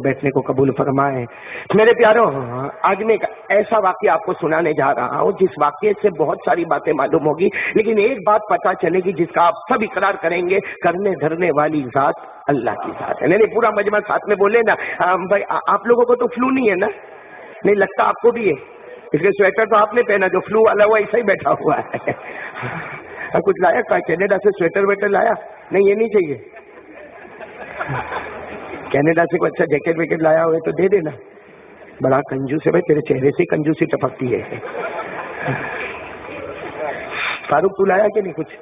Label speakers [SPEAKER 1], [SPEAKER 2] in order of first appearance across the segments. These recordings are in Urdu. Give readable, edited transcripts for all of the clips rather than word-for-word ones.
[SPEAKER 1] بیٹھنے کو قبول فرمائے۔ میرے پیاروں، آج میں ایک ایسا واقعہ آپ کو سنانے جا رہا ہوں جس واقعے سے بہت ساری باتیں معلوم ہوگی، لیکن ایک بات پتہ چلے گی جس کا آپ سب اقرار کریں گے، کرنے دھرنے والی ذات اللہ کی ذات ہے۔ نہیں پورا مجمع ساتھ میں بولے نا۔ بھائی آپ لوگوں کو تو فلو نہیں ہے نا؟ نہیں لگتا آپ کو بھی ہے؟ اس لیے سویٹر تو آپ نے پہنا، جو فلو والا وہ ایسا ہی بیٹھا ہوا ہے۔ کچھ لایا کینیڈا سے سویٹر ویٹر لایا؟ نہیں یہ نہیں چاہیے۔ کینیڈا سے کوئی اچھا جیکٹ ویکٹ لایا ہوئے تو دے دینا۔ بڑا کنجوس ہے بھائی، تیرے چہرے سے کنجوسی ٹپکتی ہے۔ فاروق تو لایا کہ نہیں کچھ؟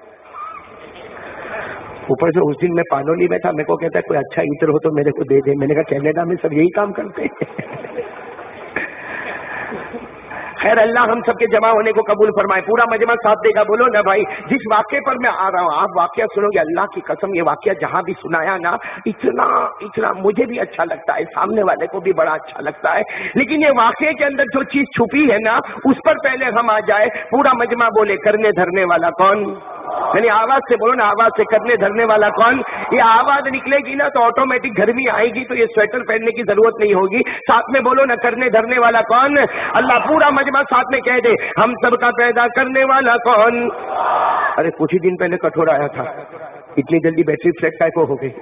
[SPEAKER 1] اوپر سے اس دن میں پانولی میں تھا، میرے کو کہتا ہے کوئی اچھا عطر ہو تو میرے کو دے دے۔ میں نے کہا کینیڈا میں سب یہی کام کرتے ہیں۔ خیر اللہ ہم سب کے جمع ہونے کو قبول فرمائے۔ پورا مجمع ساتھ دے گا، بولو نا بھائی۔ جس واقعے پر میں آ رہا ہوں آپ واقعہ سنو گے، اللہ کی قسم یہ واقعہ جہاں بھی سنایا نا اتنا مجھے بھی اچھا لگتا ہے، سامنے والے کو بھی بڑا اچھا لگتا ہے، لیکن یہ واقعے کے اندر جو چیز چھپی ہے نا اس پر پہلے ہم آ جائے۔ پورا مجمع بولے کرنے دھرنے والا کون؟ یعنی آواز سے بولو نا، آواز سے، کرنے دھرنے والا کون؟ یہ آواز نکلے گی نا تو آٹومیٹک گرمی آئے گی، تو یہ سویٹر پہننے کی ضرورت نہیں ہوگی۔ ساتھ میں بولو نا، کرنے دھرنے والا کون؟ اللہ۔ پورا مجمع ساتھ میں کہہ دے، ہم سب کا پیدا کرنے والا کون؟ ارے کچھ ہی دن پہلے کٹھور آیا تھا، اتنی جلدی بیٹری فلیٹ ٹائپ ہو گئی۔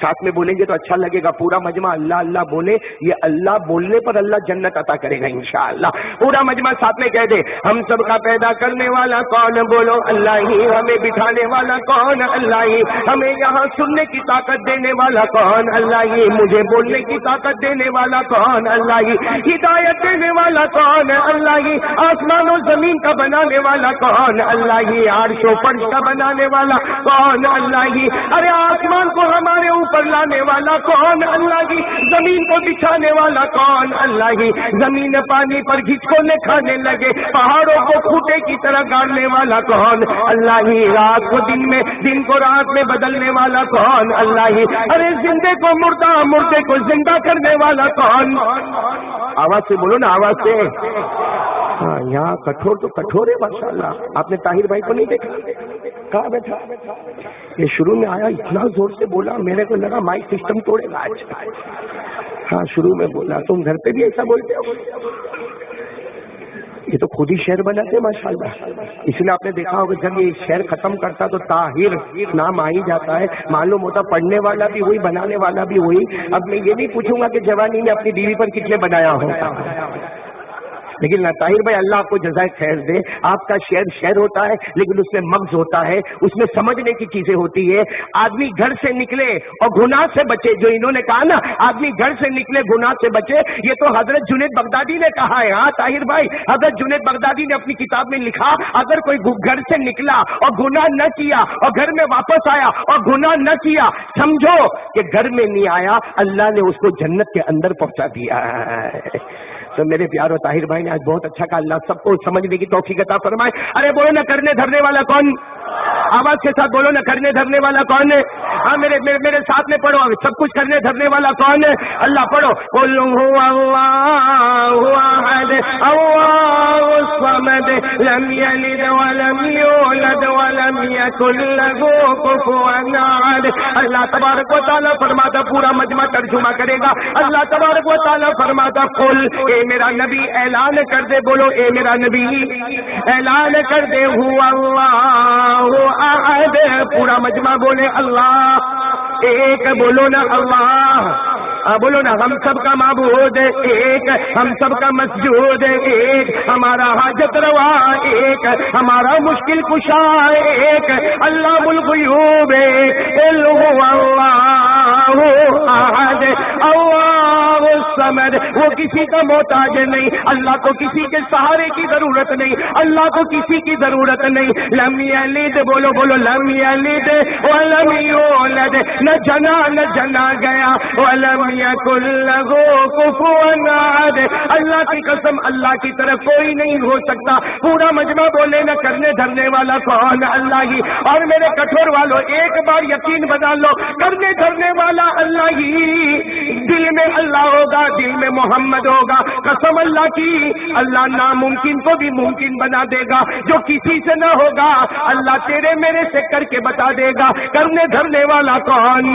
[SPEAKER 1] ساتھ میں بولیں گے تو اچھا لگے گا۔ پورا مجمع اللہ اللہ بولے، یہ اللہ بولنے پر اللہ جنت عطا کرے گا انشاءاللہ۔ پورا مجمع ساتھ میں کہہ دے، ہم سب کا پیدا کرنے والا کون؟ بولو اللہ ہی۔ ہمیں بٹھانے والا کون؟ اللہ ہی۔ ہمیں یہاں سننے کی طاقت دینے والا کون؟ اللہ ہی۔ مجھے بولنے کی طاقت دینے والا کون؟ اللہ ہی۔ ہدایت دینے والا کون؟ اللہ ہی۔ آسمان و زمین کا بنانے والا کون؟ اللہ ہی۔ عرش و فرش کا بنانے والا کون؟ اللہ ہی۔ ارے آسمان کو ہمارے اوپر لانے والا کون؟ اللہ ہی۔ زمین کو بچھانے والا کون؟ اللہ ہی۔ زمین پانی پر گھچکونے کھانے لگے، پہاڑوں کو کھوٹے کی طرح گاڑنے والا کون؟ اللہ ہی۔ رات کو دن میں، دن کو رات میں بدلنے والا کون؟ اللہ ہی۔ ارے زندے کو مردہ، مردے کو زندہ کرنے والا کون؟ آواز سے بولو نا، آواز سے۔ ہاں یہاں کٹھور تو کٹھور ہے ماشاءاللہ۔ آپ نے طاہر بھائی کو نہیں دیکھا؟ کہاں بیٹھا؟ یہ شروع میں آیا اتنا زور سے بولا، میرے کو لگا مائک سسٹم توڑے گا آج۔ ہاں شروع میں بولا۔ تم گھر پہ بھی ایسا بولتے ہو؟ یہ تو خود ہی شعر بناتے ماشاءاللہ۔ اس لیے آپ نے دیکھا ہوگا جب یہ شعر ختم کرتا تو طاہر نام آ ہی جاتا ہے، معلوم ہوتا پڑھنے والا بھی وہی، بنانے والا بھی وہی۔ اب میں یہ نہیں پوچھوں گا کہ جوانی میں اپنی بیوی پر کتنے بنایا ہوگا، لیکن طاہر بھائی اللہ آپ کو جزائے خیر دے۔ آپ کا شعر ہوتا ہے لیکن اس میں مغز ہوتا ہے، اس میں سمجھنے کی چیزیں ہوتی ہے۔ آدمی گھر سے نکلے اور گناہ سے بچے، جو انہوں نے کہا نا آدمی گھر سے نکلے گناہ سے بچے، یہ تو حضرت جنید بغدادی نے کہا ہے۔ ہاں طاہر بھائی، حضرت جنید بغدادی نے اپنی کتاب میں لکھا، اگر کوئی گھر سے نکلا اور گناہ نہ کیا اور گھر میں واپس آیا اور گناہ نہ کیا، سمجھو کہ گھر میں نہیں آیا، اللہ نے اس کو جنت کے اندر پہنچا دیا ہے۔ تو میرے پیارو طاہر بھائی نے آج بہت اچھا کہا، اللہ سب کو سمجھنے کی توفیق عطا فرمائے۔ ارے بولو نا، کرنے دھرنے والا کون؟ آواز کے ساتھ بولو نا، کرنے دھرنے والا کون ہے؟ ہاں میرے ساتھ میں پڑھو، سب کچھ کرنے دھرنے والا کون ہے؟ اللہ پڑھو، قل هو الله احد الله الصمد لم يلد ولم يولد ولم يكن له كفوا احد۔ اللہ تبارک و تعالیٰ فرماتا، پورا مجمع ترجمہ کرے گا، اللہ تبارک و تعالیٰ فرماتا، قل، اے میرا نبی اعلان کر دے، بولو اے میرا نبی اعلان کر دے، هو اللہ احد۔ پورا مجمع بولے اللہ ایک، بولو نا اللہ، بولو نا ہم سب کا معبود ایک، ہم سب کا مسجود ایک، ہمارا حاجت روا ایک، ہمارا مشکل کشا ایک، علام الغیوب قل هو اللہ احد اللہ الصمد۔ وہ کسی کا محتاج نہیں، اللہ کو کسی کے سہارے کی ضرورت نہیں، اللہ کو کسی کی ضرورت نہیں۔ لم یلد، بولو لم یلد ولم یولد، نہ جنا گیا، ولم یکن لہ کفوا احد۔ اللہ کی قسم، اللہ کی طرف کوئی نہیں ہو سکتا۔ پورا مجمع بولے نا، کرنے دھرنے والا کون؟ اللہ ہی۔ اور میرے کٹھور والوں ایک بار یقین بنا لو، کرنے دھرنے والا اللہ ہی۔ دل میں اللہ ہوگا، دل میں محمد ہوگا، قسم اللہ کی، اللہ ناممکن کو بھی ممکن بنا دے گا، جو کسی سے نہ ہوگا اللہ تیرے میرے سے کر کے بتا دے گا۔ کرنے دھرنے والا کون؟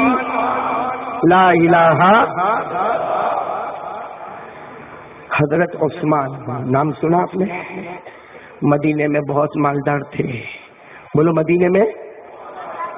[SPEAKER 1] لا الہ. حضرت عثمان نام سنا آپ نے؟ مدینے میں بہت مالدار تھے. بولو مدینے میں.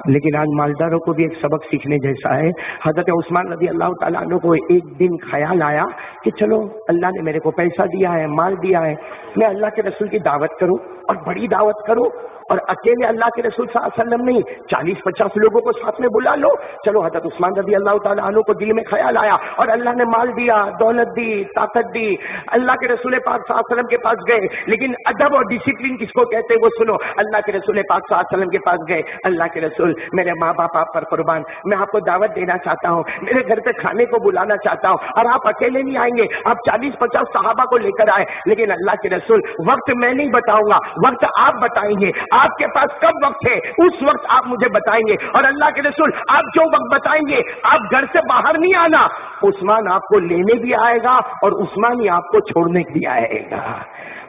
[SPEAKER 1] لیکن آج مالداروں کو بھی ایک سبق سیکھنے جیسا ہے. حضرت عثمان رضی اللہ تعالیٰ عنہ کو ایک دن خیال آیا کہ چلو اللہ نے میرے کو پیسہ دیا ہے، مال دیا ہے، میں اللہ کے رسول کی دعوت کروں اور بڑی دعوت کروں، اور اکیلے اللہ کے رسول صلی اللہ علیہ وسلم نہیں 40-50 لوگوں کو ساتھ میں بلا لو. چلو حضرت عثمان رضی اللہ تعالیٰ عنہ کو دل میں خیال آیا اور اللہ نے مال دیا، دولت دی، طاقت دی. اللہ کے رسول پاک صلی اللہ علیہ وسلم کے پاس گئے. لیکن ادب اور ڈسپلن کس کو کہتے ہیں وہ سنو. اللہ کے رسول پاک صلی اللہ علیہ وسلم کے پاس گئے. اللہ کے رسول میرے ماں باپ آپ پر قربان، میں آپ کو دعوت دینا چاہتا ہوں، میرے گھر پہ کھانے کو بلانا چاہتا ہوں، اور آپ اکیلے نہیں آئیں گے، آپ 40-50 صحابہ کو لے کر آئے. لیکن اللہ کے رسول وقت میں نہیں بتاؤں گا، وقت آپ بتائیں گے. آپ کے پاس کب وقت ہے اس وقت آپ مجھے بتائیں گے. اور اللہ کے رسول آپ جو وقت بتائیں گے آپ گھر سے باہر نہیں آنا. عثمان آپ کو لینے بھی آئے گا اور عثمان ہی آپ کو چھوڑنے بھی آئے گا.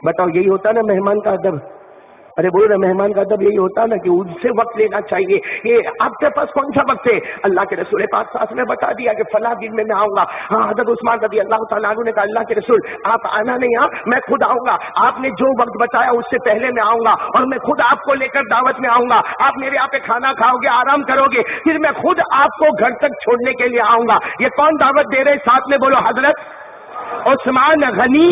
[SPEAKER 1] بتاؤ یہی ہوتا نا مہمان کا ادب. ارے بولو نا مہمان کا ادب یہی ہوتا نا کہ ان سے وقت لینا چاہیے. یہ آپ کے پاس کون سا وقت ہے؟ اللہ کے رسول پاک صلی اللہ علیہ وسلم نے بتا دیا کہ فلاں دن میں آؤں گا. ہاں حضرت عثمان رضی اللہ تعالیٰ عنہ نے کہا اللہ کے رسول آپ آنا نہیں، میں خود آؤں گا. آپ نے جو وقت بتایا اس سے پہلے میں آؤں گا اور میں خود آپ کو لے کر دعوت میں آؤں گا. آپ میرے یہاں پہ کھانا کھاؤ گے، آرام کرو گے، پھر میں خود آپ کو گھر تک چھوڑنے کے لیے آؤں گا. یہ کون دعوت دے رہے؟ ساتھ میں بولو حضرت عثمان غنی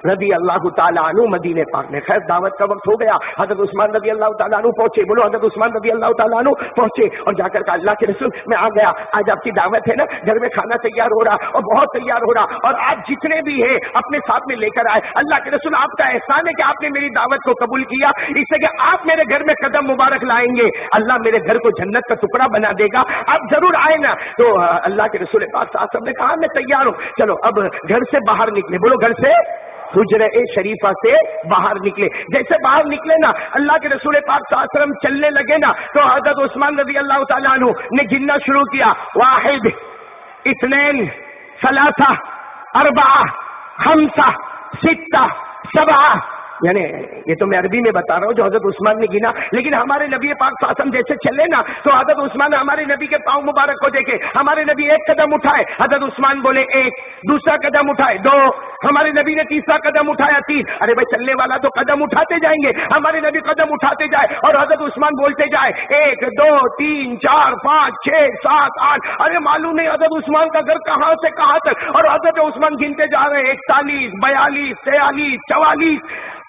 [SPEAKER 1] رضی اللہ تعالیٰ عنہ مدینے پاک میں. خیر دعوت کا وقت ہو گیا. حضرت عثمان رضی اللہ تعالیٰ عنہ پہنچے. بولو حضرت عثمان رضی اللہ تعالیٰ عنہ پہنچے اور جا کر کہا اللہ کے رسول میں آ گیا، آج آپ کی دعوت ہے نا، گھر میں کھانا تیار ہو رہا اور بہت تیار ہو رہا، اور آپ جتنے بھی ہیں اپنے ساتھ میں لے کر آئے. اللہ کے رسول آپ کا احسان ہے کہ آپ نے میری دعوت کو قبول کیا، اس سے کہ آپ میرے گھر میں قدم مبارک لائیں گے، اللہ میرے گھر کو جنت کا ٹکڑا بنا دے گا، آپ ضرور آئے نا. تو اللہ کے رسول پاک صلی اللہ علیہ وسلم نے کہا میں تیار ہوں. چلو اب گھر سے باہر نکلے. بولو گھر سے حجرہ شریفہ سے باہر نکلے. جیسے باہر نکلے نا اللہ کے رسول پاک صلی اللہ علیہ وسلم چلنے لگے نا تو حضرت عثمان رضی اللہ تعالیٰ عنہ نے گننا شروع کیا. 1 2 3 4 5 6 7. یعنی یہ تو میں عربی میں بتا رہا ہوں جو حضرت عثمان نے گنا. لیکن ہمارے نبی پاک صلی اللہ علیہ وسلم جیسے چلے نا تو حضرت عثمان ہمارے نبی کے پاؤں مبارک کو دیکھے. ہمارے نبی ایک قدم اٹھائے، حضرت عثمان بولے 1، دوسرا قدم اٹھائے 2، ہمارے نبی نے تیسرا قدم اٹھایا 3. ارے بھائی چلنے والا تو قدم اٹھاتے جائیں گے، ہمارے نبی قدم اٹھاتے جائے اور حضرت عثمان بولتے جائے 1 2 3 4 5 6 7 8. ارے معلوم نہیں حضرت عثمان کا گھر کہاں سے کہاں تک، اور حضرت عثمان گنتے جا رہے ہیں 41 42 43 44.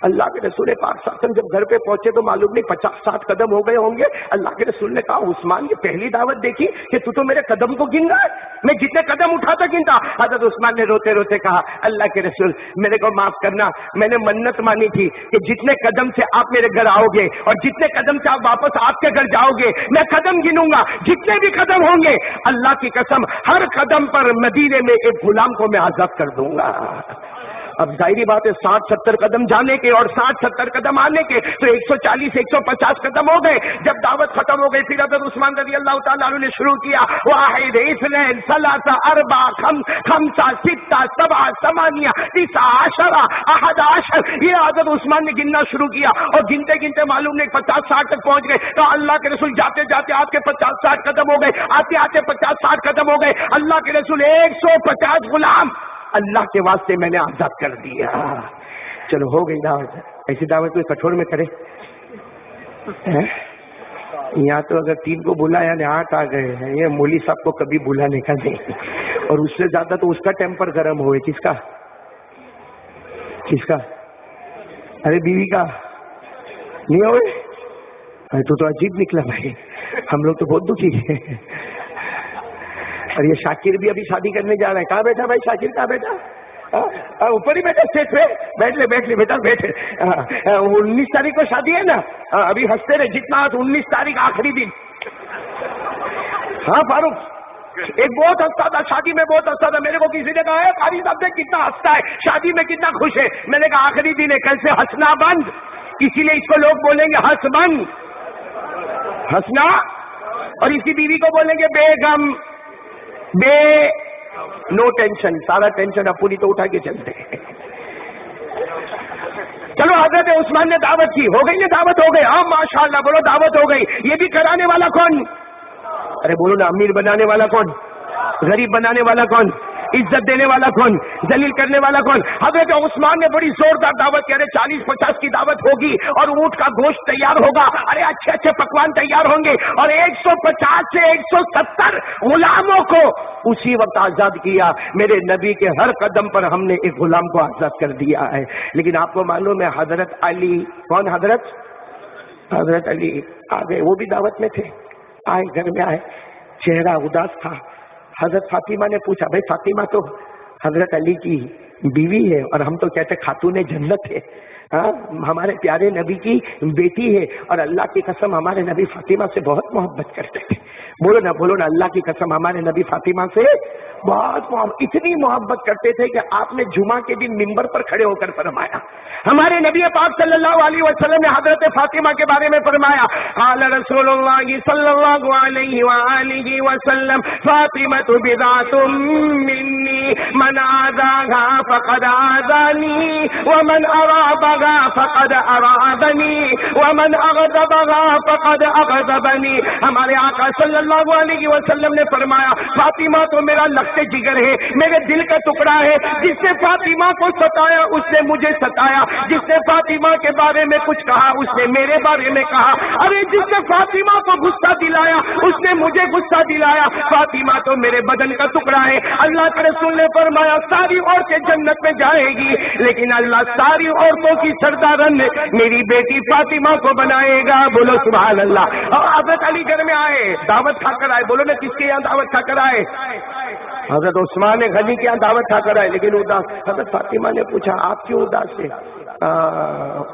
[SPEAKER 1] اللہ کے رسول پاک صلی اللہ علیہ وسلم جب گھر پہ پہنچے تو معلوم نہیں 50-60 قدم ہو گئے ہوں گے. اللہ کے رسول نے کہا عثمان یہ پہلی دعوت دیکھی کہ تو میرے قدم کو گن رہا ہے، میں جتنے قدم اٹھاتا گنتا. حضرت عثمان نے روتے روتے کہا اللہ کے رسول میرے کو معاف کرنا، میں نے منت مانی تھی کہ جتنے قدم سے آپ میرے گھر آؤ گے اور جتنے قدم سے آپ واپس آپ کے گھر جاؤ گے میں قدم گنوں گا، جتنے بھی قدم ہوں گے اللہ کی قسم ہر قدم پر مدینے میں ایک غلام کو میں آزاد کر دوں گا. اب ظاہری بات ہے 60-70 قدم جانے کے اور 60-70 قدم آنے کے تو 140-150 قدم ہو گئے. جب دعوت ختم ہو گئی پھر حضرت عثمان رضی اللہ تعالیٰ عنہ نے شروع کیا 1 2 3 4 5 6 7 8 9 10 11 یہ حضرت عثمان نے گننا شروع کیا اور گنتے گنتے معلوم نہیں 50-60 تک پہنچ گئے. تو اللہ کے رسول جاتے جاتے آپ کے 50-60 قدم ہو گئے، آتے آتے 50-60 قدم ہو گئے. اللہ کے رسول 150 غلام اللہ کے واسطے میں نے آزاد کر دیا. چلو ہو گئی دعوت. ایسی دعوت کوئی کٹھور میں کرے؟ یہاں تو اگر 3 کو بلایا نے 8 آ گئے ہیں. یہ مولوی صاحب کو کبھی بلانے کا نہیں، اور اس سے زیادہ تو اس کا ٹیمپر گرم ہوئے. کس کا؟ کس کا؟ ارے بیوی کا نہیں ہوئے؟ ارے تو عجیب نکلا بھائی، ہم لوگ تو بہت دکھی ہیں. اور یہ شاکر بھی ابھی شادی کرنے جا رہا ہے. کہاں بیٹھا بھائی شاکر؟ کہاں بیٹھا؟ اوپر ہی بیٹھا اسٹیج پہ. بیٹھ لے بیٹا بیٹھ. 19 تاریخ کو شادی ہے نا، ابھی ہنستے رہے جتنا 19 تاریخ آخری دن. ہاں فاروق ایک بہت ہنستا تھا شادی میں، بہت ہنستا تھا. میرے کو کسی نے کہا ہے قاری صاحب سے کتنا ہنستا ہے، شادی میں کتنا خوش ہے. میں نے کہا آخری دن ہے، کل سے ہنسنا بند، اسی لیے اس کو لوگ بولیں گے ہنس بند، ہنسنا. اور اسی بیوی کو بولیں گے بیگم، بے نو ٹینشن. سارا ٹینشن اب پوری تو اٹھا کے چلتے ہیں. چلو حضرت عثمان نے دعوت کی، ہو گئی نا دعوت ہو گئی. ہاں ماشاءاللہ بولو دعوت ہو گئی. یہ بھی کرانے والا کون؟ ارے بولو نا امیر بنانے والا کون؟ غریب بنانے والا کون؟ عزت دینے والا کون؟ ذلیل کرنے والا کون؟ حضرت عثمان نے بڑی زوردار دعوت کی، ارے 40-50 کی دعوت ہوگی اور اونٹ کا گوشت تیار ہوگا، ارے اچھے اچھے پکوان تیار ہوں گے، اور 150 سے 170 غلاموں کو اسی وقت آزاد کیا۔ میرے نبی کے ہر قدم پر ہم نے ایک غلام کو آزاد کر دیا ہے۔ لیکن آپ کو معلوم ہے حضرت علی، کون حضرت علی آ گئے، وہ بھی دعوت میں تھے، آئے گھر میں آئے، چہرہ اداس تھا۔ حضرت فاطمہ نے پوچھا، بھائی فاطمہ تو حضرت علی کی بیوی ہے اور ہم تو کہتے خاتون جنت ہے، ہمارے پیارے نبی کی بیٹی ہے، اور اللہ کی قسم ہمارے نبی فاطمہ سے بہت محبت کرتے تھے۔ بولو نا اللہ کی قسم ہمارے نبی فاطمہ سے بہت محبت، اتنی محبت کرتے تھے کہ آپ نے جمعہ کے دن منبر پر کھڑے ہو کر فرمایا، ہمارے نبی پاک صلی اللہ علیہ وسلم نے حضرت فاطمہ کے بارے میں فرمایا، قال رسول اللہ صلی اللہ علیہ وآلہ وسلم فاطمۃ بضعۃ منی من آذاها فقد آذانی ومن ارابها فقد ارابنی ومن اغضبها فقد اغضبنی۔ ہمارے آقا صلی اللہ علیہ وسلم نے فرمایا فاطمہ تو میرا لخت جگر ہے، میرے دل کا ٹکڑا ہے، جس نے فاطمہ کو ستایا اس نے مجھے ستایا، جس نے فاطمہ کے بارے میں کچھ کہا اس نے میرے بارے میں کہا، ارے جس نے فاطمہ کو غصہ دلایا اس نے مجھے غصہ دلایا، فاطمہ تو میرے بدن کا ٹکڑا ہے۔ اللہ کے رسول نے فرمایا ساری عورتیں جنت میں جائے گی لیکن اللہ ساری عورتوں کی سردارن میری بیٹی فاطمہ کو بنائے گا۔ بولو سبحان اللہ۔ اور حضرت علی گھر میں آئے، دعوت کھا کر آئے، بولو نا کس کے یہاں دعوت کھا کر آئے؟ حضرت عثمان غنی کے یہاں دعوت کھا کر آئے، لیکن اداس۔ حضرت فاطمہ نے پوچھا آپ کیوں اداس ہے؟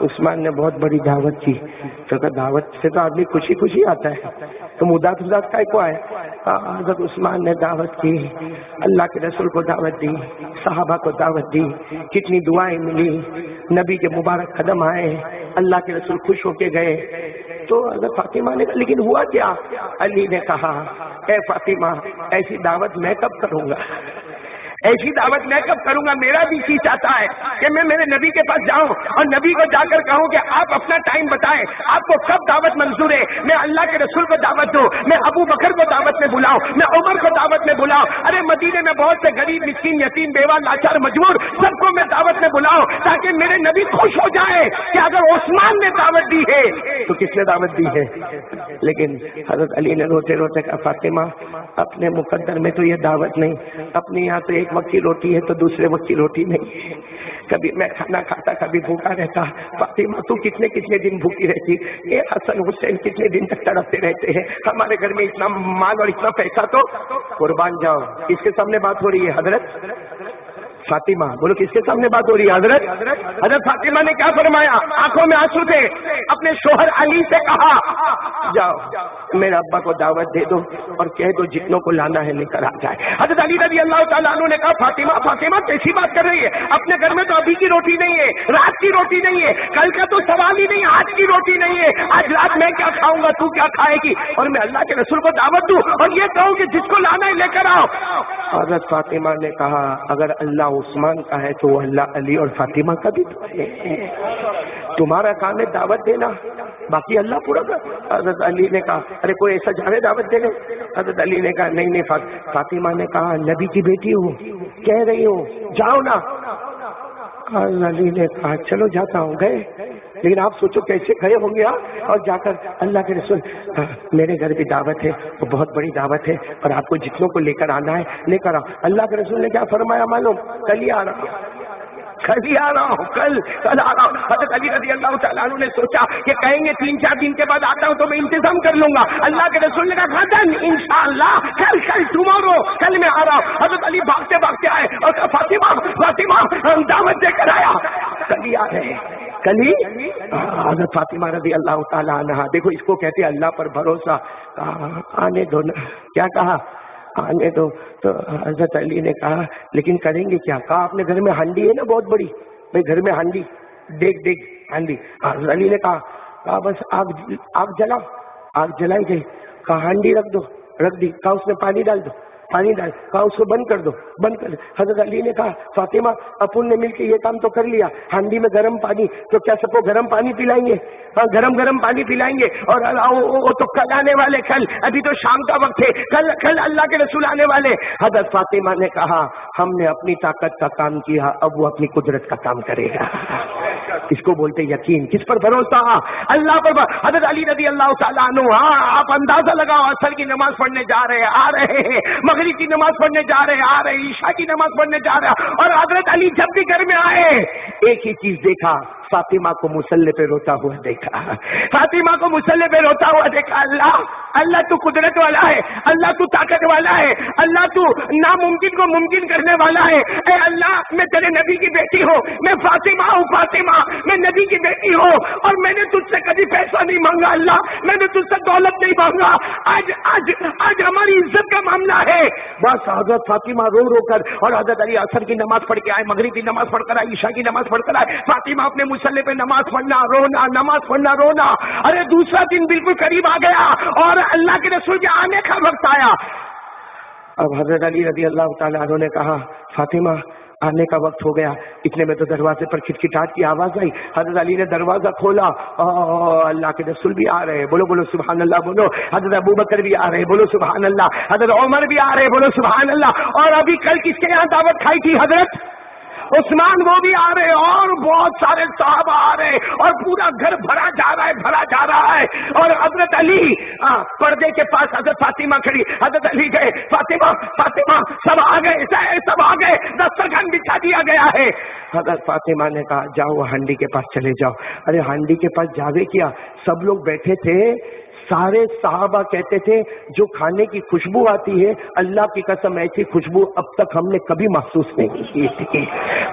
[SPEAKER 1] عثمان نے بہت بڑی دعوت کی، تو کہا دعوت سے تو آدمی خوشی خوشی آتا ہے، تم اداس کا کو آئے؟ حضرت عثمان نے دعوت کی، اللہ کے رسول کو دعوت دی، صحابہ کو دعوت دی، کتنی دعائیں ملی، نبی کے مبارک قدم آئے، اللہ کے رسول خوش ہو کے گئے۔ تو حضرت فاطمہ نے کہا لیکن ہوا کیا؟ علی نے کہا اے فاطمہ ایسی دعوت میں کب کروں گا، ایسی دعوت میں کب کروں گا؟ میرا بھی جی چاہتا ہے کہ میں میرے نبی کے پاس جاؤں اور نبی کو جا کر کہوں کہ آپ اپنا ٹائم بتائیں، آپ کو کب دعوت منظور ہے، میں اللہ کے رسول کو دعوت دوں، میں ابو بکر کو دعوت میں بلاؤں، میں عمر کو دعوت میں بلاؤں، ارے مدینے میں بہت سے غریب مسکین یتیم بیوہ لاچار مجبور سب کو میں دعوت میں بلاؤں تاکہ میرے نبی خوش ہو جائے کہ اگر عثمان نے دعوت دی ہے تو کس نے دعوت دی ہے؟ لیکن حضرت علی نے روتے روتے کہا فاطمہ اپنے مقدر میں تو یہ دعوت نہیں، اپنے یہاں تو ایک وقت کی روٹی ہے تو دوسرے وقت کی روٹی نہیں ہے، کبھی میں کھانا کھاتا کبھی بھوکا رہتا، فاطمہ تو کتنے کتنے دن بھوکی رہتی، یہ حسن حسین کتنے دن تک تڑپتے رہتے ہیں، ہمارے گھر میں اتنا مال اور اتنا پیسہ تو قربان جاؤ۔ اس کے سامنے بات ہو رہی ہے حضرت فاطمہ، بولو کس کے سامنے بات ہو رہی ہے؟ حضرت فاطمہ نے کیا فرمایا؟ آنکھوں میں آنسو تھے، اپنے شوہر علی سے کہا جاؤ میرے ابا کو دعوت دے دو اور کہہ دو جتنوں کو لانا ہے لے کر آ جائے۔ حضرت علی رضی اللہ تعالیٰ عنہ نے کہا فاطمہ کیسی بات کر رہی ہے، اپنے گھر میں تو ابھی کی روٹی نہیں ہے، رات کی روٹی نہیں ہے، کل کا تو سوال ہی نہیں، آج کی روٹی نہیں ہے، آج رات میں کیا کھاؤں گا، تو کیا کھائے گی، اور میں اللہ کے رسول کو دعوت دوں اور یہ کہوں کہ جس کو لانا ہے لے کر آؤ۔ حضرت فاطمہ نے کہا اگر اللہ عثمان کا ہے تو اللہ علی اور فاطمہ کا بھی تو ہے، تمہارا کام ہے دعوت دینا، باقی اللہ پورا کر۔ حضرت علی نے کہا ارے کوئی ایسا جانے دعوت دینے؟ حضرت علی نے کہا نہیں فاطمہ نے کہا نبی کی بیٹی ہوں، کہہ رہی ہوں جاؤ نا۔ حضرت علی نے کہا چلو جاتا ہوں، گئے، لیکن آپ سوچو کیسے گئے ہوں گے اور جا کر اللہ کے رسول میرے گھر بھی دعوت ہے، وہ بہت بڑی دعوت ہے اور آپ کو جتنوں کو لے کر آنا ہے لے کر آؤ۔ اللہ کے رسول نے کیا فرمایا معلوم؟ کل ہی آ رہا ہوں، کل ہی آ رہا ہوں، کل آ رہا ہوں۔ حضرت علی رضی اللہ تعالیٰ عنہ نے سوچا کہ کہیں گے 3-4 دن کے بعد آتا ہوں تو میں انتظام کر لوں گا۔ اللہ کے رسول نے کہا غدن انشاءاللہ، کل ٹمارو، کل میں آ رہا ہوں۔ حضرت علی بھاگتے بھاگتے آئے اور کہا فاطمہ ہم دعوت دے کر آیا، کل ہی آ رہے ہیں، کل ہی۔ حضرت فاطمہ رضی اللہ تعالیٰ عنہ، دیکھو اس کو کہتے ہیں اللہ پر بھروسہ، کہا آنے دو نا، کیا کہا؟ آنے دو۔ تو حضرت علی نے کہا لیکن کریں گے کیا؟ کہا اپنے گھر میں ہانڈی ہے نا بہت بڑی، بھائی گھر میں ہانڈی، دیکھ ہانڈی۔ حضرت علی نے کہا بس آگ جلاؤ، آگ جلائی گئی، کہا ہانڈی رکھ دو، رکھ دی، کہا اس میں پانی ڈال دو، پانی ڈال, کہا اس کو بند کر دو, بند کر. حضرت علی نے کہا فاطمہ اپن نے مل کے یہ کام تو کر لیا, ہانڈی میں گرم پانی, تو کیا سب کو گرم پانی پلائیں گے؟ ہاں گرم پانی پلائیں گے. اور وہ تو کل آنے والے, کل, ابھی تو شام کا وقت ہے, کل اللہ کے رسول آنے والے. حضرت فاطمہ نے کہا ہم نے اپنی طاقت کا کام کیا, اب وہ اپنی قدرت کا کام کرے گا. اس کو بولتے یقین. کس پر بھروسہ؟ اللہ پر. حضرت علی رضی اللہ تعالیٰ عنہ, ہاں آپ اندازہ لگاؤ, عصر کی نماز پڑھنے جا رہے ہیں, آ رہے ہیں, مغرب کی نماز پڑھنے جا رہے ہیں, آ رہے ہیں, عشاء کی نماز پڑھنے جا رہے ہیں, اور حضرت علی جب بھی گھر میں آئے ایک ہی چیز دیکھا, فاطمہ کو مصلی پہ روتا ہوا دیکھا, فاطمہ کو مصلی پہ روتا ہوا دیکھا. اللہ تو قدرت والا ہے, اللہ تو طاقت والا ہے, اللہ تو ناممکن کو ممکن کرنے والا ہے. اے اللہ میں تیرے نبی کی بیٹی ہوں, میں فاطمہ ہوں, فاطمہ میں نبی کی بیٹی ہوں, اور میں نے تجھ سے کبھی پیسہ نہیں مانگا, اللہ میں نے تجھ سے دولت نہیں مانگا, آج ہماری عزت کا معاملہ ہے. بس حضرت فاطمہ رو رو کر, اور حضرت علی عصر کی نماز پڑھ کے آئے, مغرب کی نماز پڑھ کر آئے, عشاء کی نماز پڑھ کر آئے. فاطمہ اپنے مصلی پہ نماز پڑھنا, رونا, نماز پڑھنا, رونا. ارے دوسرا دن بالکل قریب آ گیا اور اللہ کے رسول کے آنے کا وقت آیا. اب حضرت علی رضی اللہ تعالیٰ عنہ نے کہا فاطمہ آنے کا وقت ہو گیا. اتنے میں تو دروازے پر کھٹکھٹاہٹ کی آواز آئی. حضرت علی نے دروازہ کھولا, اللہ کے رسول بھی آ رہے, بولو بولو سبحان اللہ بولو. حضرت ابوبکر بھی آ رہے, بولو سبحان اللہ. حضرت عمر بھی آ رہے, بولو سبحان اللہ. اور ابھی کل کس کے یہاں دعوت کھائی تھی؟ حضرت عثمان, وہ بھی آ رہے, اور بہت سارے صحابہ آ رہے, اور پورا گھر بھرا جا رہا ہے. اور حضرت علی پردے کے پاس, حضرت فاطمہ کھڑی, حضرت علی گئے, فاطمہ سب آ گئے, دسترخوان بچھا دیا گیا ہے. حضرت فاطمہ نے کہا جاؤ ہانڈی کے پاس چلے جاؤ. ارے ہانڈی کے پاس جاوے کیا, سب لوگ بیٹھے تھے, سارے صحابہ کہتے تھے جو کھانے کی خوشبو آتی ہے, اللہ کی قسم ایسی خوشبو اب تک ہم نے کبھی محسوس نہیں کی تھی.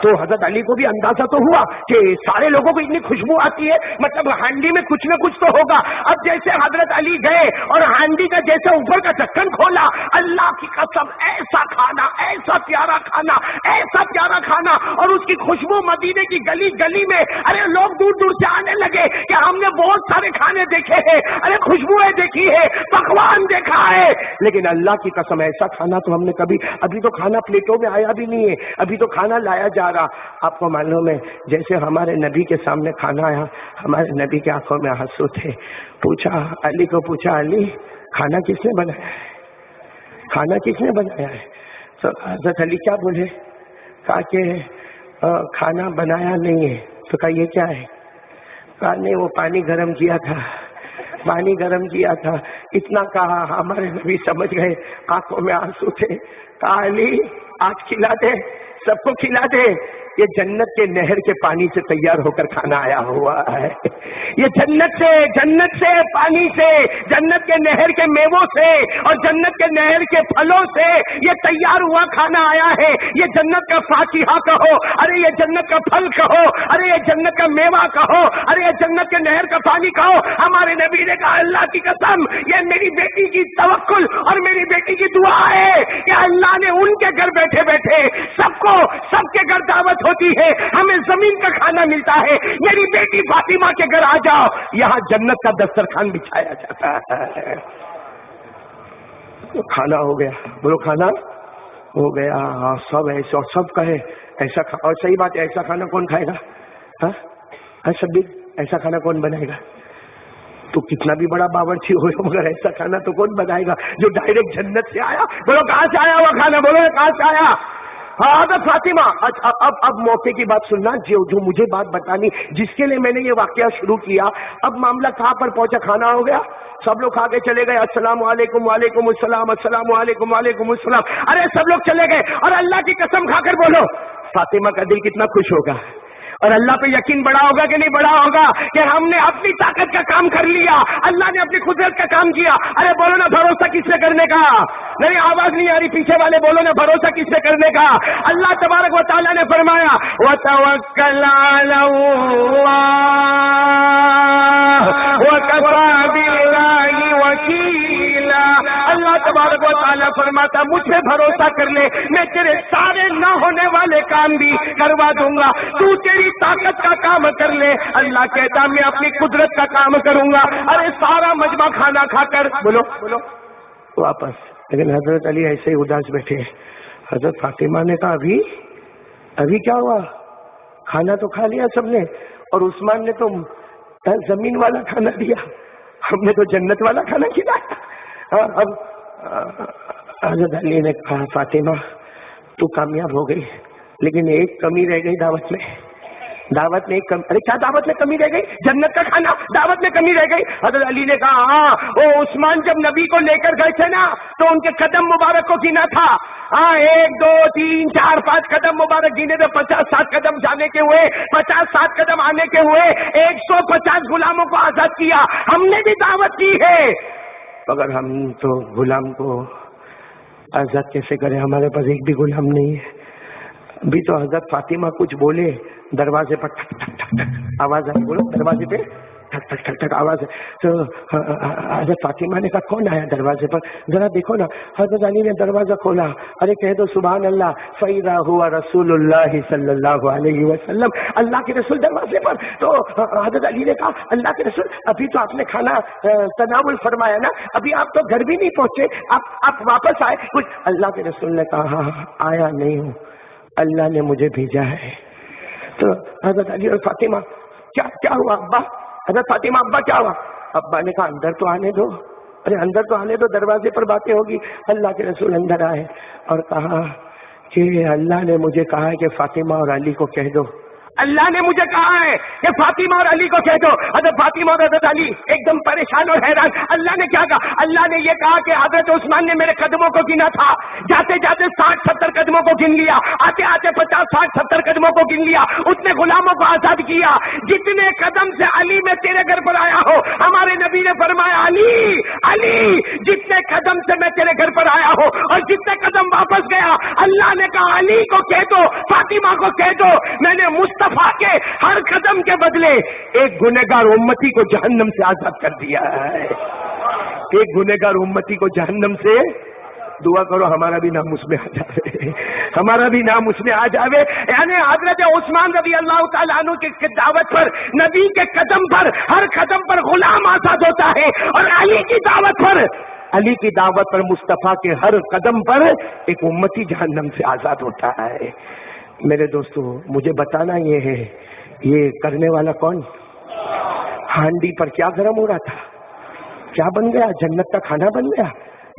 [SPEAKER 1] تو حضرت علی کو بھی اندازہ تو ہوا کہ سارے لوگوں کو اتنی خوشبو آتی ہے, مطلب ہانڈی میں کچھ نہ کچھ تو ہوگا. اب جیسے حضرت علی گئے اور ہانڈی کا جیسے اوپر کا ڈھکن کھولا, اللہ کی قسم ایسا کھانا, ایسا پیارا کھانا, اور اس کی خوشبو مدینے کی گلی گلی میں. ارے لوگ دور دور سے آنے لگے کہ ہم نے بہت سارے کھانے دیکھے ہیں, ارے خوشبوئیں دیکھی ہے, پکوان دیکھا ہے, لیکن اللہ کی قسم ایسا کھانا تو ہم نے کبھی, ابھی تو کھانا پلیٹوں میں آیا بھی نہیں ہے, ابھی تو کھانا لایا جا رہا. آپ کو معلوم ہے جیسے ہمارے نبی کے سامنے کھانا آیا, ہمارے نبی کے آنکھوں میں آنسو تھے. پوچھا علی کو, پوچھا علی کھانا کس نے بنایا ہے, کھانا کس نے بنایا ہے؟ تو حضرت علی کیا بولے, کہا کہ کھانا بنایا نہیں ہے. تو کہا یہ کیا ہے؟ کہا نہیں وہ پانی گرم کیا تھا. اتنا کہا ہمارے نبی سمجھ گئے, آنکھوں میں آنسو تھے. کہا علی آج کھلا دے, سب کو کھلا دے, یہ جنت کے نہر کے پانی سے تیار ہو کر کھانا آیا ہوا ہے. یہ جنت سے پانی سے, جنت کے نہر کے میووں سے اور جنت کے نہر کے پھلوں سے یہ تیار ہوا کھانا آیا ہے. یہ جنت کا فاکہہ کہو, ارے یہ جنت کا پھل کہو, ارے یہ جنت کا میوہ کہو, ارے یہ جنت کے نہر کا پانی کہو. ہمارے نبی نے کہا اللہ کی قسم یہ میری بیٹی کی توکل اور میری بیٹی کی دعا ہے کہ اللہ نے ان کے گھر بیٹھے بیٹھے سب کے گھر دعوت ہوتی ہے, ہمیں زمین کا کھانا ملتا ہے. میری بیٹی فاطمہ کے گھر آ جاؤ, یہاں جنت کا دسترخوان بچھایا جاتا ہے. کھانا ہو گیا, بولو کھانا ہو گیا. سب ایسا, اور سب کہے ایسا, اور صحیح بات ہے, ایسا کھانا کون کھائے گا؟ سب ایسا کھانا کون بنائے گا؟ تو کتنا بھی بڑا باورچی ہو مگر ایسا کھانا تو کون بنائے گا جو ڈائریکٹ جنت سے آیا. بولو کہاں سے آیا ہوا کھانا, بولو کہاں سے آیا. حضرت فاطمہ, اب موقع کی بات سننا, جو مجھے بات بتانی جس کے لیے میں نے یہ واقعہ شروع کیا. اب معاملہ کہاں پر پہنچا, کھانا ہو گیا, سب لوگ کھا کے چلے گئے, السلام علیکم وعلیکم السلام, السلام علیکم وعلیکم السلام. ارے سب لوگ چلے گئے, اور اللہ کی قسم کھا کر بولو فاطمہ کا دل کتنا خوش ہوگا, اور اللہ پہ یقین بڑا ہوگا کہ نہیں بڑا ہوگا کہ ہم نے اپنی طاقت کا کام کر لیا, اللہ نے اپنی قدرت کا کام کیا. ارے بولو نا بھروسہ کس سے کرنے کا, نہیں آواز نہیں آ رہی پیچھے والے, بولو نا بھروسہ کس سے کرنے کا. اللہ تبارک و تعالیٰ نے فرمایا وَتَوَكَّلْ عَلَى اللَّهِ وَكَفَى بِاللَّهِ وَكِيلًا. اللہ تبارک و تعالیٰ فرماتا مجھ پہ بھروسہ کر لے, میں تیرے سارے نہ ہونے والے کام بھی کروا دوں گا. تو تیری طاقت کا کام کر لے, اللہ کہتا میں اپنی قدرت کا کام کروں گا. ارے سارا مجمع کھانا کھا کر بولو واپس لیکن حضرت علی ایسے ہی اداس بیٹھے. حضرت فاطمہ نے کہا ابھی کیا ہوا؟ کھانا تو کھا لیا سب نے, اور عثمان نے تو زمین والا کھانا دیا, ہم نے تو جنت والا کھانا کھلایا. اب حضرت علی نے کہا فاطمہ تو کامیاب ہو گئی, لیکن ایک کمی رہ گئی دعوت میں. دعوت میں ایک کمی, ارے کیا دعوت میں کمی رہ گئی؟ جنت کا کھانا, دعوت میں کمی رہ گئی. حضرت علی نے کہا ہاں, وہ عثمان جب نبی کو لے کر گئے تھے نا تو ان کے قدم مبارک کو گنا تھا. ہاں 1 2 3 4 5 قدم مبارک گنے تھے. 50-60 قدم جانے کے ہوئے, 50-60 قدم آنے کے ہوئے, 150 غلاموں کو آزاد کیا. ہم نے بھی دعوت کی ہے, مگر ہم تو غلام کو آزاد کیسے کریں؟ ہمارے پاس ایک بھی غلام نہیں ہے. ابھی تو حضرت فاطمہ کچھ بولے, دروازے پر ٹھک ٹھک ٹھک ٹھک آواز آئی. بولو دروازے پہ ٹھک ٹھک ٹھک ٹھک آواز ہے. تو حضرت فاطمہ نے کہا کون آیا دروازے پر؟ ذرا دیکھو نا. حضرت علی نے دروازہ کھولا. ارے کہہ دو سبحان اللہ. فَإِذَا هُوَ رسول اللہ صلی اللہ علیہ وسلم, اللہ کے رسول دروازے پر. تو حضرت علی نے کہا اللہ کے رسول ابھی تو آپ نے کھانا تناول فرمایا نا, ابھی آپ تو گھر بھی نہیں پہنچے, آپ واپس آئے کچھ؟ اللہ کے رسول نے کہا ہاں آیا نہیں ہوں, اللہ نے مجھے بھیجا ہے. تو حضرت علی اور فاطمہ کیا ہوا ابا؟ حضرت فاطمہ ابا کیا ہوا؟ ابا نے کہا اندر تو آنے دو. ارے اندر تو آنے دو, دروازے پر باتیں ہوگی. اللہ کے رسول اندر آئے اور کہا کہ اللہ نے مجھے کہا ہے کہ فاطمہ اور علی کو کہہ دو. اللہ نے مجھے کہا ہے کہ فاطمہ اور علی کو کہہ دو. حضرت فاطمہ اور حضرت علی ایک دم پریشان اور حیران. اللہ نے کیا کہا؟ اللہ نے یہ کہا کہ حضرت عثمان نے میرے قدموں کو گنا تھا. جاتے جاتے 60-70 قدموں کو گن لیا, آتے آتے 50-60-70 قدموں کو گن لیا. اس نے غلاموں کو آزاد کیا. جتنے قدم سے علی میں تیرے گھر پر آیا ہو, ہمارے نبی نے فرمایا علی جتنے قدم سے میں تیرے گھر پر آیا ہو اور جتنے قدم واپس گیا, اللہ نے کہا علی کو کہہ دو, فاطمہ کو کہہ دو, میں نے مصطفیٰ کے ہر قدم کے بدلے ایک گنہگار امتی کو جہنم سے آزاد کر دیا ہے. ایک گنہگار امتی کو جہنم سے, دعا کرو ہمارا بھی نام اس میں آ جاوے, ہمارا بھی نام اس میں آ جاوے. یعنی حضرت عثمان رضی اللہ تعالیٰ عنہ کی دعوت پر, نبی کے قدم پر, ہر قدم پر غلام آزاد ہوتا ہے, اور علی کی دعوت پر مصطفیٰ کے ہر قدم پر ایک امتی جہنم سے آزاد ہوتا ہے. میرے دوستو, مجھے بتانا یہ ہے, یہ کرنے والا کون؟ ہانڈی پر کیا گرم ہو رہا تھا, کیا بن گیا؟ جنت کا کھانا بن گیا,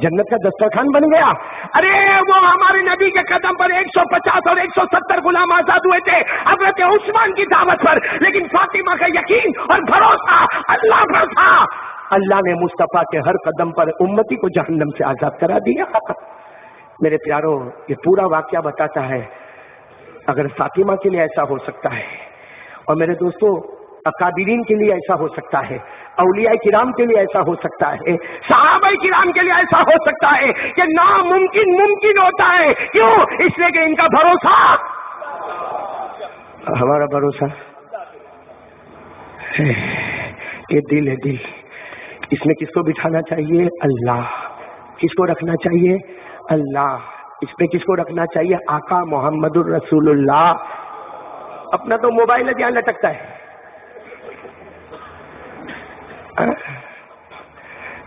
[SPEAKER 1] جنت کا دسترخوان بن گیا. ارے وہ ہمارے نبی کے قدم پر 150 اور 170 غلام آزاد ہوئے تھے حضرت عثمان کی دعوت پر, لیکن فاطمہ کا یقین اور بھروسہ اللہ پر تھا. اللہ نے مصطفیٰ کے ہر قدم پر امتی کو جہنم سے آزاد کرا دیا. میرے پیاروں, یہ پورا واقعہ بتاتا ہے اگر فاطمہ کے لیے ایسا ہو سکتا ہے, اور میرے دوستو اکابرین کے لیے ایسا ہو سکتا ہے, اولیاء کرام کے لیے ایسا ہو سکتا ہے, صحابہ کرام کے لیے ایسا ہو سکتا ہے کہ ناممکن ممکن ہوتا ہے. کیوں؟ اس لیے کہ ان کا بھروسہ, ہمارا بھروسہ یہ دل ہے. دل, اس میں کس کو بٹھانا چاہیے؟ اللہ. کس کو رکھنا چاہیے؟ اللہ. اس پہ کس کو رکھنا چاہیے؟ آقا محمد الرسول اللہ. اپنا تو موبائل جہاں لٹکتا ہے.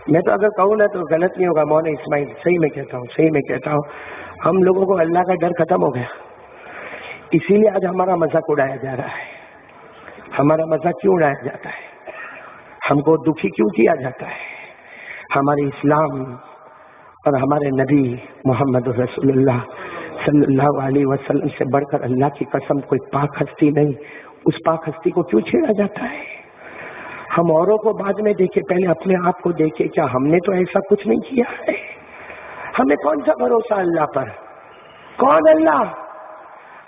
[SPEAKER 1] میں تو اگر کہوں نا تو غلط نہیں ہوگا مولانا اسماعیل, صحیح میں کہتا ہوں, ہم لوگوں کو اللہ کا ڈر ختم ہو گیا. اسی لیے آج ہمارا مذاق اڑایا جا رہا ہے. ہمارا مذاق کیوں اڑایا جاتا ہے؟ ہم کو دکھی کیوں کیا جاتا ہے؟ ہمارے اسلام اور ہمارے نبی محمد رسول اللہ صلی اللہ علیہ وسلم سے بڑھ کر اللہ کی قسم کوئی پاک ہستی نہیں. اس پاک ہستی کو کیوں چھیڑا جاتا ہے؟ ہم اوروں کو بعد میں دیکھے, پہلے اپنے آپ کو دیکھے. کیا ہم نے تو ایسا کچھ نہیں کیا ہے؟ ہمیں کون سا بھروسہ اللہ پر؟ کون اللہ؟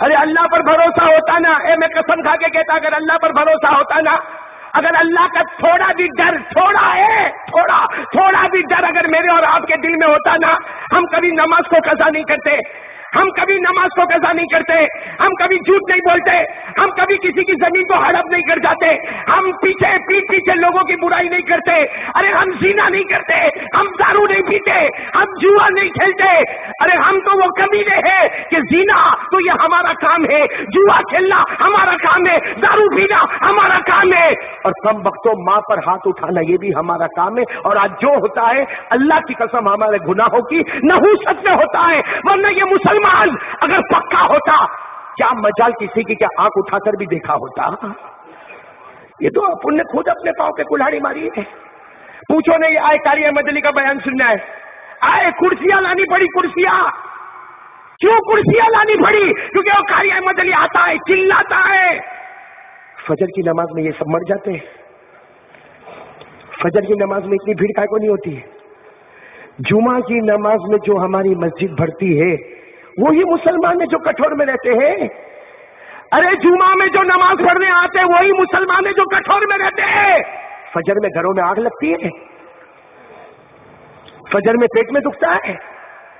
[SPEAKER 1] ارے اللہ پر بھروسہ ہوتا نا, میں قسم کھا کے کہتا, اگر اللہ پر بھروسہ ہوتا نا, اگر اللہ کا تھوڑا بھی ڈر, تھوڑا بھی ڈر اگر میرے اور آپ کے دل میں ہوتا نا, ہم کبھی نماز کو قضا نہیں کرتے, ہم کبھی نماز کو قضا نہیں کرتے, ہم کبھی جھوٹ نہیں بولتے, ہم کبھی کسی کی زمین کو ہڑپ نہیں کر جاتے, ہم پیچھے لوگوں کی برائی نہیں کرتے, ارے ہم زنا نہیں کرتے, ہم دارو نہیں پیتے, ہم جوا نہیں کھیلتے, ارے ہم تو وہ کمینے ہیں کہ زنا تو یہ ہمارا کام ہے, جوا کھیلنا ہمارا کام ہے, دارو پینا ہمارا کام ہے, اور کم وقتوں ماں پر ہاتھ اٹھانا یہ بھی ہمارا کام ہے. اور آج جو ہوتا ہے اللہ کی قسم ہمارے گناہوں کی نحوست میں ہوتا ہے, ورنہ یہ مسلمان اگر پکا ہوتا کیا مجال کسی کی کیا آنکھ اٹھا کر بھی دیکھا ہوتا. یہ تو اپن نے خود اپنے پاؤں پہ کلہاڑی ماری ہے. پوچھو نہیں آئے قاری احمد علی کا بیان سننا ہے, آئے کرسیاں لانی پڑی, کرسیاں کیوں کرسیاں لانی پڑی؟ کیونکہ وہ قاری احمد علی آتا ہے, چلاتا ہے. فجر کی نماز میں یہ سب مر جاتے ہیں. فجر کی نماز میں اتنی بھیڑ کا کو نہیں ہوتی ہے. جمعہ کی نماز میں جو ہماری مسجد بھرتی ہے وہی مسلمان ہیں جو کٹھور میں رہتے ہیں. ارے جمعہ میں جو نماز پڑھنے آتے ہیں وہی مسلمان ہیں جو کٹھور میں رہتے ہیں. فجر میں گھروں میں آگ لگتی ہے, فجر میں پیٹ میں دکھتا ہے,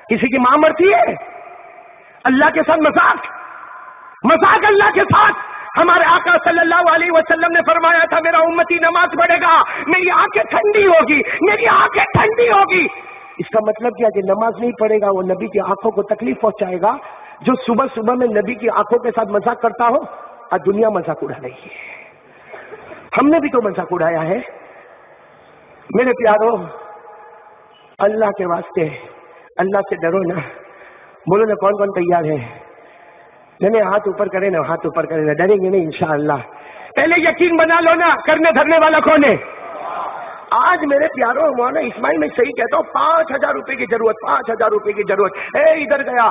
[SPEAKER 1] کسی کی ماں مرتی ہے. اللہ کے ساتھ مذاق, مذاق اللہ کے ساتھ. ہمارے آقا صلی اللہ علیہ وسلم نے فرمایا تھا میرا امتی نماز پڑھے گا, میری آنکھیں ٹھنڈی ہوگی, میری آنکھیں ٹھنڈی ہوگی. اس کا مطلب کیا کہ نماز نہیں پڑھے گا وہ نبی کی آنکھوں کو تکلیف پہنچائے گا. جو صبح صبح میں نبی کی آنکھوں کے ساتھ مذاق کرتا ہو, آج دنیا مذاق اڑا رہی ہے. ہم نے بھی تو مذاق اڑایا ہے. میرے پیارو, اللہ کے واسطے اللہ سے ڈرو نا. بولو نا کون کون تیار ہے؟ نہیں ہاتھ اوپر کرے نا, ہاتھ اوپر کرے نا, ڈریں گے نہیں انشاءاللہ. پہلے یقین بنا لو نا کرنے دھرنے والا کون ہے. آج میرے پیاروں مولانا اسماعیل میں صحیح کہتا ہوں, 5,000 روپے کی ضرورت, 5,000 روپے کی ضرورت. ادھر گیا,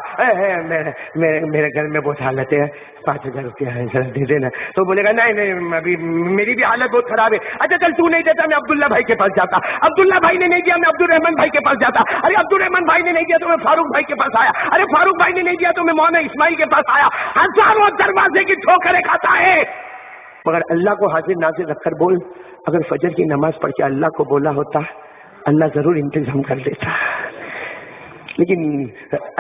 [SPEAKER 1] میرے گھر میں بہت حالت ہے, 5,000 روپیہ ہے ذرا دے دینا. تو بولے گا نہیں ابھی میری بھی حالت بہت خراب ہے. اچھا چل تو نہیں دیتا میں عبداللہ بھائی کے پاس جاتا, عبداللہ بھائی نے نہیں دیا میں عبد الرحمن بھائی کے پاس جاتا, ارے عبد الرحمن بھائی نے نہیں دیا تو میں فاروق بھائی کے پاس آیا, ارے فاروق بھائی نے نہیں دیا تو میں مولانا اسماعیل کے پاس آیا. ہزاروں دروازے کی ٹھوکریں کھاتا ہے, مگر اللہ کو حاضر ناظر رکھ کر بول. اگر فجر کی نماز پڑھ کے اللہ کو بولا ہوتا اللہ ضرور انتظام کر دیتا. لیکن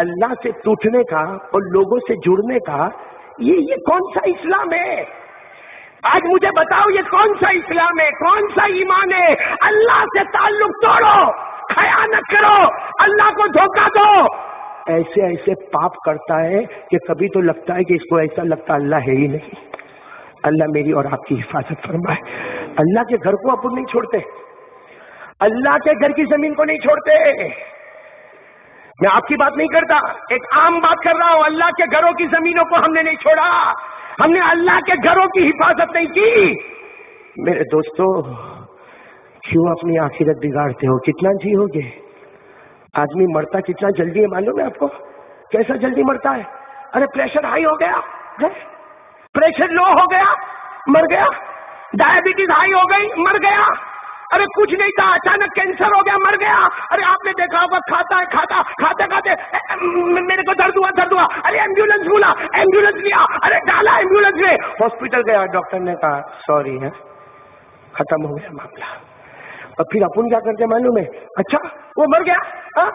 [SPEAKER 1] اللہ سے ٹوٹنے کا اور لوگوں سے جڑنے کا یہ کون سا اسلام ہے؟ آج مجھے بتاؤ یہ کون سا اسلام ہے, کون سا ایمان ہے؟ اللہ سے تعلق توڑو, خیانت کرو, اللہ کو دھوکہ دو. ایسے ایسے پاپ کرتا ہے کہ کبھی تو لگتا ہے کہ اس کو ایسا لگتا اللہ ہے ہی نہیں. اللہ میری اور آپ کی حفاظت فرمائے. اللہ کے گھر کو اپن نہیں چھوڑتے, اللہ کے گھر کی زمین کو نہیں چھوڑتے. میں آپ کی بات نہیں کرتا, ایک عام بات کر رہا ہوں. اللہ کے گھروں کی زمینوں کو ہم نے نہیں چھوڑا, ہم نے اللہ کے گھروں کی حفاظت نہیں کی. میرے دوستو, کیوں اپنی آخرت بگاڑتے ہو؟ کتنا جی ہوگے؟ آدمی مرتا کتنا جلدی ہے معلوم ہے آپ کو؟ کیسا جلدی مرتا ہے؟ ارے پریشر ہائی ہو گیا, پریشر لو ہو گیا, مر گیا. ڈائبٹیز ہائی ہو گئی, مر گیا. ارے کچھ نہیں تھا, اچانک کینسر ہو گیا, مر گیا. ارے آپ نے دیکھا ہوگا کھاتے میرے کو درد ہوا, ارے ایمبولینس بولا, ایمبولینس لیا, ارے ڈالا ایمبولینس میں, ہاسپٹل گیا, ڈاکٹر نے کہا سوری ہے, ختم ہو گیا معاملہ. اور پھر اپن کیا کرتے معلوم ہے؟ اچھا وہ مر گیا,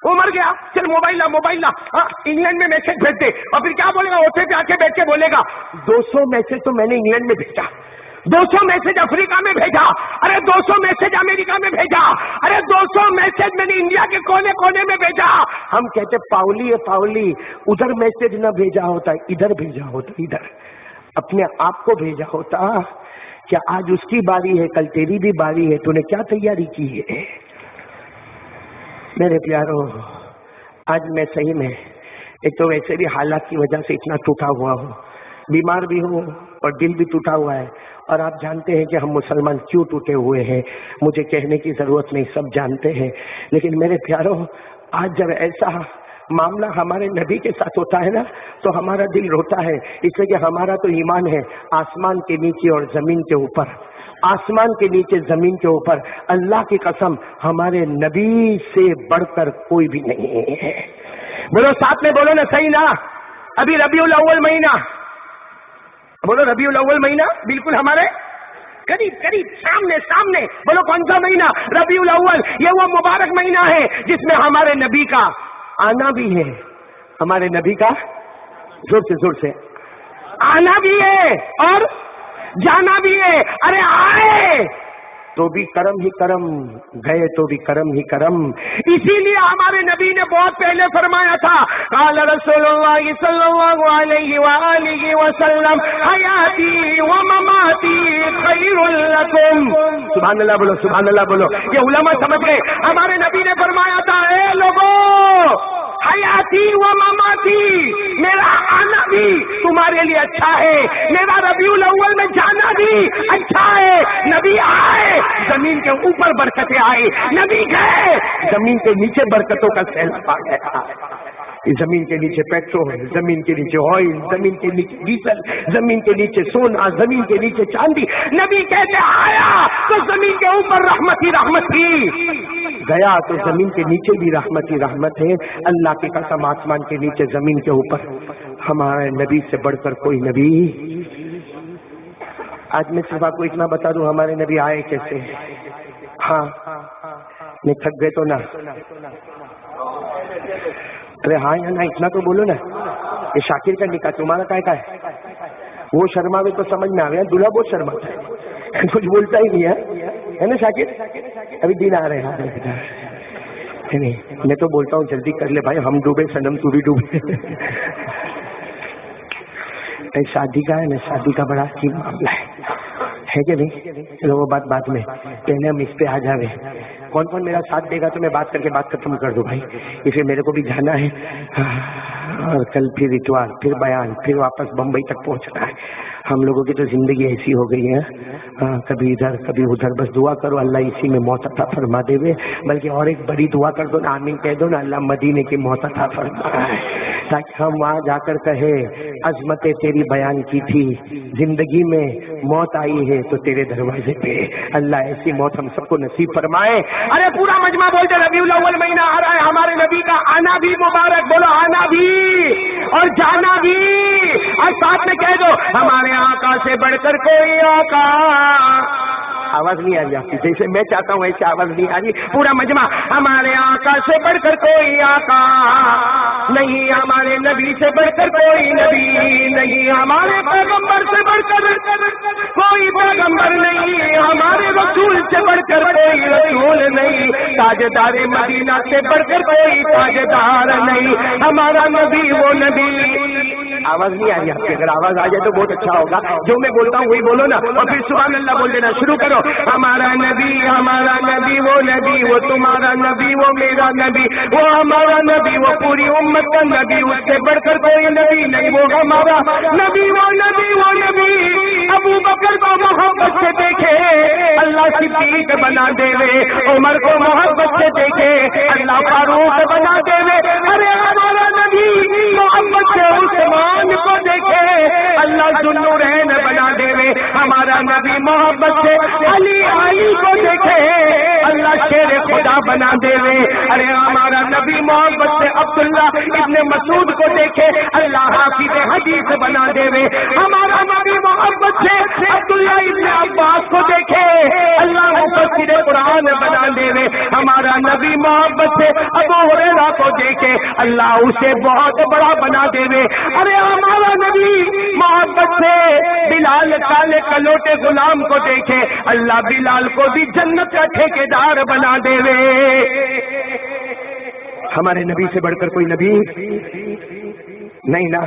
[SPEAKER 1] وہ مر گیا, چل موبائل لا, انگلینڈ میں میسج بھیج دے. اور پھر کیا بولے گا؟ اوٹھے پہ آ کے بیٹھ کے بولے گا 200 میسج تو میں نے انگلینڈ میں بھیجا, 200 میسج افریقہ میں بھیجا, ارے 200 میسج امریکہ میں بھیجا, ارے 200 میسج میں نے انڈیا کے کونے کونے میں بھیجا. ہم کہتے پاؤلی ہے پاؤلی, ادھر میسج نہ بھیجا ہوتا, ادھر بھیجا ہوتا, ادھر اپنے آپ کو بھیجا ہوتا. کیا آج اس کی باری ہے, کل تیری بھی باری ہے, تو نے کیا تیاری کی ہے؟ میرے پیارو, آج میں صحیح میں ایک تو ویسے بھی حالات کی وجہ سے اتنا ٹوٹا ہوا ہوں, بیمار بھی ہوں اور دل بھی ٹوٹا ہوا ہے. اور آپ جانتے ہیں کہ ہم مسلمان کیوں ٹوٹے ہوئے ہیں, مجھے کہنے کی ضرورت نہیں, سب جانتے ہیں. لیکن میرے پیارو, آج جب ایسا معاملہ ہمارے نبی کے ساتھ ہوتا ہے نا تو ہمارا دل روتا ہے, اس لیے کہ ہمارا تو ایمان ہے آسمان کے نیچے اور زمین کے اوپر, آسمان کے نیچے زمین کے اوپر. اللہ کی قسم ہمارے نبی سے بڑھ کر کوئی بھی نہیں ہے. بولو ساتھ میں بولو نا, صحیح نا؟ ابھی ربیع الاول مہینہ, بولو ربیع الاول مہینہ بالکل ہمارے قریب سامنے. بولو کون سا مہینہ؟ ربیع الاول. یہ وہ مبارک مہینہ ہے جس میں ہمارے نبی کا آنا بھی ہے, ہمارے نبی کا زور سے آنا بھی ہے اور جانا بھی ہے. ارے آئے تو بھی کرم ہی کرم، گئے تو بھی کرم ہی کرم۔ اسی لیے ہمارے نبی نے بہت پہلے فرمایا تھا، قال رسول اللہ صلی اللہ علیہ وآلہ وسلم حیاتی و مماتی خیر لکم۔ سبحان اللہ بولو، سبحان اللہ بولو۔ یہ علماء سمجھ گئے، ہمارے نبی نے فرمایا تھا، اے لوگو حیاتی و مماتی، میرا آنا بھی تمہارے لیے اچھا ہے، میرا ربیع الاول میں جانا بھی اچھا ہے۔ نبی آئے زمین کے اوپر برکتیں آئی، نبی گئے زمین کے نیچے برکتوں کا سیلاب آ گیا۔ زمین کے نیچے پیٹرول، زمین کے نیچے آئل، زمین کے نیچے ڈیزل، زمین کے نیچے سونا، زمین کے نیچے چاندی۔ نبی کہتے آیا تو زمین کے اوپر رحمت ہی رحمت تھی، گیا تو زمین کے نیچے بھی رحمت ہی رحمت ہے۔ اللہ کی قسم، آسمان کے نیچے زمین کے اوپر ہمارے نبی سے بڑھ کر کوئی نبی۔ آج میں صرف آپ کو اتنا بتا دوں، ہمارے نبی آئے کیسے؟ ہاں نہیں تھک گئے تو نہ، ارے ہاں یا نہ اتنا تو بولو نا۔ یہ شاکر کا نکاح تمہارا کا ہے؟ وہ شرماوے تو سمجھ میں آ گیا، دلہا بہت شرماتا ہے، کچھ بولتا ہی نہیں ہے نا شاکر؟ ابھی دن آ رہے ہیں، میں تو بولتا ہوں جلدی کر لے بھائی، ہم ڈوبے صنم تو بھی ڈوبے۔ شادی کا ہے نا، شادی کا بڑا معاملہ ہے کہ نہیں؟ چلو وہ بات بعد میں، پہلے ہم اس پہ آ جاوے۔ کون کون میرا ساتھ دے گا تو میں بات کر کے بات ختم کر دوں بھائی، اسے میرے کو بھی جانا ہے، اور کل پھر اتوار، پھر بیان، پھر واپس بمبئی تک پہنچنا ہے۔ ہم لوگوں کی تو زندگی ایسی ہو گئی ہے، کبھی ادھر کبھی ادھر، بس دعا کرو اللہ اسی میں موت عطا فرما دے وے۔ بلکہ اور ایک بڑی دعا کر دو نا، آمین کہہ دو نا، اللہ مدینے کی موت عطا فرمائے، تاکہ ہم وہاں جا کر کہے عظمتیں تیری بیان کی تھی، زندگی میں موت آئی ہے تو تیرے دروازے پہ، اللہ ایسی موت ہم سب کو نصیب فرمائے۔ ارے پورا مجمع بولتے ربیع الاول مہینہ آ رہا ہے، ہمارے نبی کا آنا بھی مبارک، بولو آنا بھی اور جانا بھی، اور ساتھ میں کہہ دو ہمارے آقا سے بڑھ کر کوئی آقا۔ آواز نہیں آ رہی آپ کی، جیسے میں چاہتا ہوں ایسے آواز نہیں آ رہی۔ پورا مجمع، ہمارے آقا سے بڑھ کر کوئی آقا نہیں، ہمارے نبی سے بڑھ کر کوئی نبی نہیں، ہمارے پیغمبر سے بڑھ کر کوئی پیغمبر نہیں، ہمارے رسول سے بڑھ کر کوئی رسول نہیں، تاجدار مدینہ سے بڑھ کر کوئی تاجدار نہیں، ہمارا نبی وہ نبی۔ آواز نہیں آ رہی آپ کی، اگر آواز آ جائے تو بہت اچھا ہوگا، جو میں بولتا ہوں وہی بولو نا، اور پھر سبحان اللہ بول دینا شروع کرو۔ ہمارا نبی وہ نبی، وہ تمہارا نبی، وہ میرا نبی، وہ ہمارا نبی، وہ پوری امت کا نبی، اس سے بڑھ کر کوئی نبی نہیں، وہ ہمارا نبی وہ نبی وہ نبی۔ ابو بکر کو محبت سے دیکھے اللہ صدیق بنا دے وے، عمر کو محبت سے دیکھے اللہ فاروق بنا دے وے، ارے ہمارا نبی محبت سے عثمان کو دیکھے اللہ ذوالنورین بنا دے وے، ہمارا نبی محبت سے علی کو دیکھے اللہ شیر خدا بنا دے وے، ارے ہمارا نبی محبت سے عبداللہ ابن مسعود کو دیکھے اللہ حافظ حدیث بنا دے وے، ہمارا نبی محبت سے عبداللہ ابن عباس کو دیکھے اللہ مفسر قرآن بنا دے وے، ہمارا نبی محبت سے ابو ہریرہ کو دیکھے اللہ اسے بہت بڑا بنا دے وے، ارے ہمارا نبی محبت سے بلال کالے کلوٹے غلام کو دیکھے اللہ بلال کو بھی جنت کا ٹھیکیدار بنا دے وے۔ ہمارے نبی سے بڑھ کر کوئی نبی نہیں نا۔